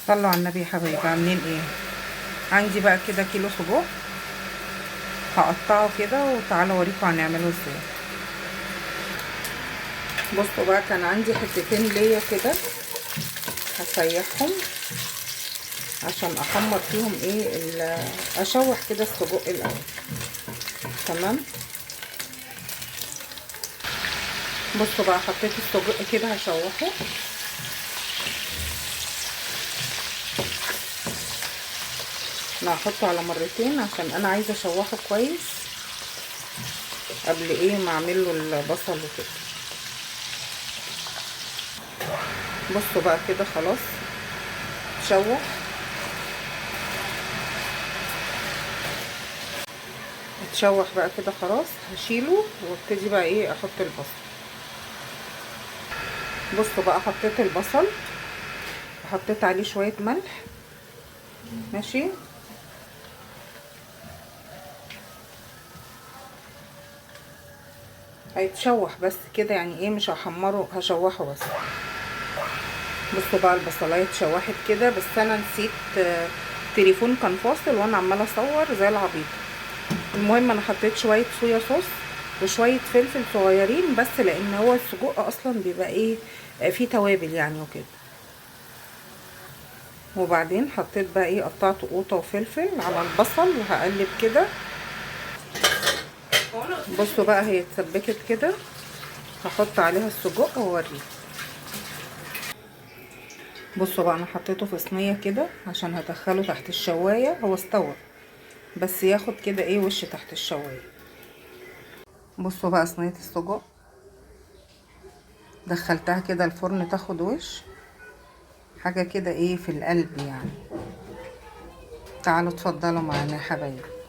صلوا على النبي يا حبايبي، عاملين ايه؟ عندي بقى كده كيلو سجق، هقطعه كده وتعالى اوريكم هنعمله ازاي. بصوا بقى، كان عندي حتتين ليا كده هسيحهم عشان احمر فيهم اشوح كده السجق الاول. تمام. بصوا بقى، حطيت السجق كده هشوحه. انا هحطه على مرتين عشان انا عايزه اشوحه كويس قبل ما اعمل له البصل وكده. بصوا بقى كده خلاص شوح. اتشوح بقى كده خلاص، هشيله وابتدي بقى احط البصل. بصوا بقى، حطيت البصل وحطيت عليه شويه ملح. ماشي. هيتشوح بس كده، يعني مش هحمره، هشوحه بس. بصوا بقى، البصلايه اتشوحت كده، بس انا نسيت تليفون كان فاصل وانا عماله اصور زي العبيط. المهم انا حطيت شويه صويا صوص وشويه فلفل صغيرين، بس لان هو السجق اصلا بيبقى فيه توابل يعني وكده. وبعدين حطيت بقى قطعت قوطه وفلفل على البصل وهقلب كده. بصوا بقى، هي اتسبكت كده، هحط عليها السجق واوريكم. بصوا بقى، انا حطيته في صينيه كده عشان هدخله تحت الشوايه. هو استوى بس ياخد كده وش تحت الشوايه. بصوا بقى، صينيه السجق دخلتها كده الفرن تاخد وش حاجه كده في القلب يعني. تعالوا اتفضلوا معانا يا حبايبي.